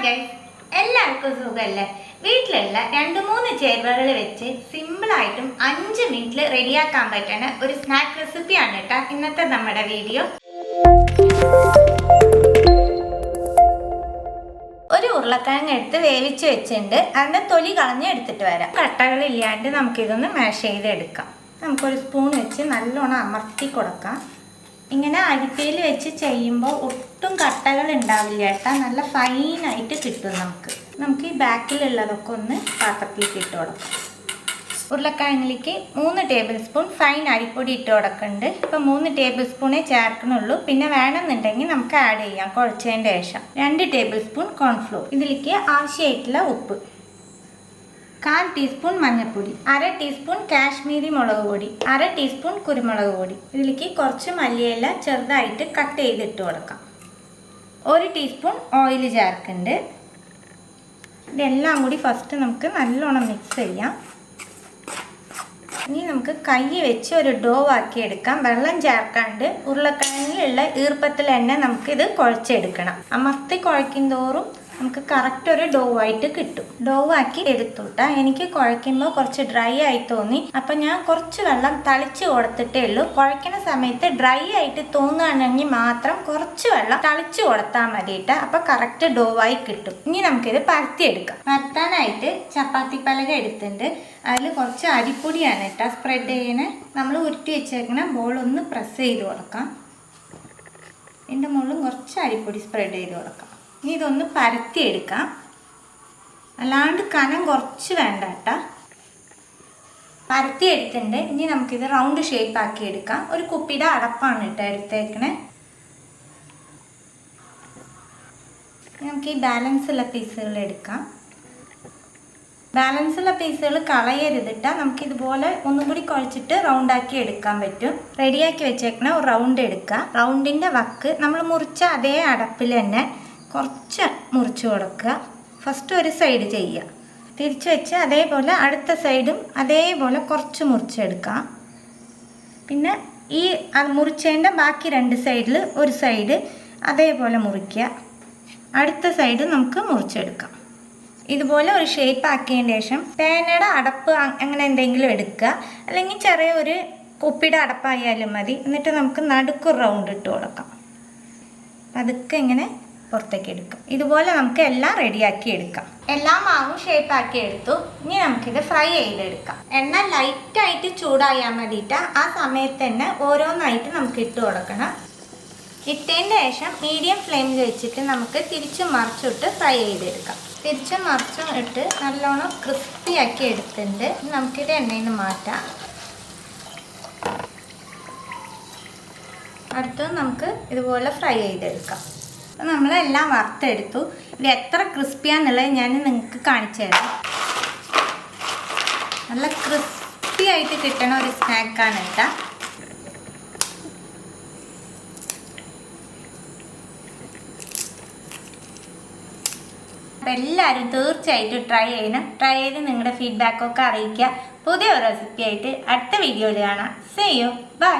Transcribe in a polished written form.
Guys, എല്ലാവർക്കും സുഖമല്ലേ? വീട്ടിലുള്ള 2-3 ചേരുവകൾ വെച്ച് സിമ്പിളായിട്ടും 5 മിനിറ്റിൽ റെഡിയാക്കാൻ പറ്റുന്ന ഒരു സ്നാക്ക് റെസിപ്പിയാണ് കേട്ടോ ഇന്നത്തെ നമ്മുടെ വീഡിയോ. ഒരു ഉരുളക്കിഴങ്ങ് എടുത്ത് വേവിച്ച് വെച്ചിട്ടുണ്ട്. അതിൻ്റെ തൊലി കളഞ്ഞ് എടുത്തിട്ട് വരാം. കട്ടകളില്ലാണ്ട് നമുക്കിതൊന്ന് മാഷ് ചെയ്തെടുക്കാം. നമുക്കൊരു സ്പൂൺ വെച്ച് നല്ലോണം അമർത്തി കൊടുക്കാം. ഇങ്ങനെ അരിപ്പയിൽ വെച്ച് ചെയ്യുമ്പോൾ ഒട്ടും കട്ടകൾ ഉണ്ടാവില്ല കേട്ടോ, നല്ല ഫൈനായിട്ട് കിട്ടും. നമുക്ക് ഈ ബാക്കിലുള്ളതൊക്കെ ഒന്ന് പാത്രത്തിലേക്ക് ഇട്ട് കൊടുക്കാം. ഉരുളക്കിഴങ്ങിലേക്ക് 3 ടേബിൾ സ്പൂൺ ഫൈൻ അരിപ്പൊടി ഇട്ട് കൊടുക്കുന്നുണ്ട്. ഇപ്പം 3 ടേബിൾ സ്പൂണേ ചേർക്കണുള്ളൂ. പിന്നെ വേണമെന്നുണ്ടെങ്കിൽ നമുക്ക് ആഡ് ചെയ്യാം കുഴച്ചതിൻ്റെ ശേഷം. 2 ടേബിൾ സ്പൂൺ കോൺഫ്ലോർ, ഇതിലേക്ക് ആവശ്യമായിട്ടുള്ള ഉപ്പ്, 1/4 ടീസ്പൂൺ മഞ്ഞൾപ്പൊടി, 1/2 ടീസ്പൂൺ കാശ്മീരി മുളക് പൊടി, 1/2 ടീസ്പൂൺ കുരുമുളക് പൊടി. ഇതിലേക്ക് കുറച്ച് മല്ലിയില ചെറുതായിട്ട് കട്ട് ചെയ്തിട്ട് കൊടുക്കാം. 1 ടീസ്പൂൺ ഓയിൽ ചേർക്കുന്നുണ്ട്. ഇതെല്ലാം കൂടി ഫസ്റ്റ് നമുക്ക് നല്ലോണം മിക്സ് ചെയ്യാം. ഇനി നമുക്ക് കൈ വെച്ച് ഒരു ഡോ ആക്കി എടുക്കാം. വെള്ളം ചേർക്കാണ്ട് ഉരുളക്കിഴങ്ങിലുള്ള ഈർപ്പത്തിൽ തന്നെ നമുക്കിത് കുഴച്ചെടുക്കണം. അമർത്തി കുഴക്കും തോറും നമുക്ക് കറക്റ്റ് ഒരു ഡോ ആയിട്ട് കിട്ടും. ഡോ ആക്കി എടുത്തുട്ടാ. എനിക്ക് കുഴയ്ക്കുമ്പോൾ കുറച്ച് ഡ്രൈ ആയി തോന്നി. അപ്പം ഞാൻ കുറച്ച് വെള്ളം തളിച്ച് കൊടുത്തിട്ടേ ഉള്ളൂ. കുഴയ്ക്കുന്ന സമയത്ത് ഡ്രൈ ആയിട്ട് തോന്നുകയാണെങ്കിൽ മാത്രം കുറച്ച് വെള്ളം തളിച്ച് കൊടുത്താൽ മതിയിട്ട്. അപ്പം കറക്റ്റ് ഡോ ആയി കിട്ടും. ഇനി നമുക്കിത് പരത്തിയെടുക്കാം. പരത്താനായിട്ട് ചപ്പാത്തി പലക എടുത്തിട്ടുണ്ട്. അതിൽ കുറച്ച് അരിപ്പൊടിയാണ് കേട്ടോ സ്പ്രെഡ് ചെയ്യണേ. നമ്മൾ ഉരുട്ടി വെച്ചേക്കണ ബോൾ ഒന്ന് പ്രസ് ചെയ്ത് കൊടുക്കാം. ഇതിൻ്റെ മുകളിലും കുറച്ച് അരിപ്പൊടി സ്പ്രെഡ് ചെയ്ത് കൊടുക്കാം. ഇനി ഇതൊന്ന് പരത്തിയെടുക്കാം. അല്ലാണ്ട് കനം കുറച്ച് വേണ്ട കേട്ടോ. പരത്തിയെടുത്തിട്ടുണ്ട്. ഇനി നമുക്കിത് റൗണ്ട് ഷേപ്പ് ആക്കി എടുക്കാം. ഒരു കുപ്പിയുടെ അടപ്പാണ് കേട്ടോ എടുത്തേക്കണേ. നമുക്ക് ഈ ബാലൻസ് ഉള്ള പീസുകൾ എടുക്കാം. ബാലൻസ് ഉള്ള പീസുകൾ കളയരുതിട്ടാ. നമുക്കിതുപോലെ ഒന്നും കൂടി കുഴച്ചിട്ട് റൗണ്ടാക്കി എടുക്കാൻ പറ്റും. റെഡിയാക്കി വെച്ചേക്കണ ഒരു റൗണ്ട് എടുക്കുക. റൗണ്ടിൻ്റെ വക്ക് നമ്മൾ മുറിച്ച അതേ അടപ്പിൽ തന്നെ കുറച്ച് മുറിച്ച് കൊടുക്കുക. ഫസ്റ്റ് ഒരു സൈഡ് ചെയ്യുക, തിരിച്ച് വെച്ച് അതേപോലെ അടുത്ത സൈഡും അതേപോലെ കുറച്ച് മുറിച്ചെടുക്കാം. പിന്നെ ഈ മുറിച്ചതിൻ്റെ ബാക്കി 2 സൈഡിൽ ഒരു സൈഡ് അതേപോലെ മുറിക്കുക. അടുത്ത സൈഡ് നമുക്ക് മുറിച്ചെടുക്കാം. ഇതുപോലെ ഒരു ഷേപ്പ് ആക്കിയതിന് ശേഷം പേനയുടെ അടപ്പ് അങ്ങനെ എന്തെങ്കിലും എടുക്കുക, അല്ലെങ്കിൽ ചെറിയ ഒരു കുപ്പിയുടെ അടപ്പായാലും മതി. എന്നിട്ട് നമുക്ക് നടുക്ക് റൗണ്ട് ഇട്ട് കൊടുക്കാം. അതൊക്കെ ഇങ്ങനെ പുറത്തേക്ക് എടുക്കാം. ഇതുപോലെ നമുക്ക് എല്ലാം റെഡിയാക്കി എടുക്കാം. എല്ലാ മാവും ഷേപ്പ് ആക്കി എടുത്തു. ഇനി നമുക്കിത് ഫ്രൈ ചെയ്തെടുക്കാം. എണ്ണ ലൈറ്റായിട്ട് ചൂടായാൽ മതിയിട്ട് ആ സമയത്ത് തന്നെ ഓരോന്നായിട്ട് നമുക്ക് ഇട്ട് കൊടുക്കണം. ഇട്ടതിൻ്റെ ശേഷം മീഡിയം ഫ്ലെയിമിൽ വെച്ചിട്ട് നമുക്ക് തിരിച്ചും മറിച്ചിട്ട് ഫ്രൈ ചെയ്തെടുക്കാം. തിരിച്ചും മറിച്ചും ഇട്ട് നല്ലോണം ക്രിസ്പി ആക്കി എടുത്തിട്ടുണ്ട്. നമുക്കിത് എണ്ണയിൽ നിന്ന് മാറ്റാം. അടുത്തത് നമുക്ക് ഇതുപോലെ ഫ്രൈ ചെയ്തെടുക്കാം. അപ്പം നമ്മളെല്ലാം വറുത്തെടുത്തു. ഇത് എത്ര ക്രിസ്പിയാന്നുള്ളത് ഞാൻ നിങ്ങൾക്ക് കാണിച്ചു തരാം. നല്ല ക്രിസ്പി ആയിട്ട് കിട്ടണ ഒരു സ്നാക്കാണ് കേട്ടോ. അപ്പം എല്ലാവരും തീർച്ചയായിട്ടും ട്രൈ ചെയ്യണം. ട്രൈ ചെയ്ത് നിങ്ങളുടെ ഫീഡ്ബാക്കൊക്കെ അറിയിക്കുക. പുതിയ റെസിപ്പി ആയിട്ട് അടുത്ത വീഡിയോയിൽ കാണാം. See you, by.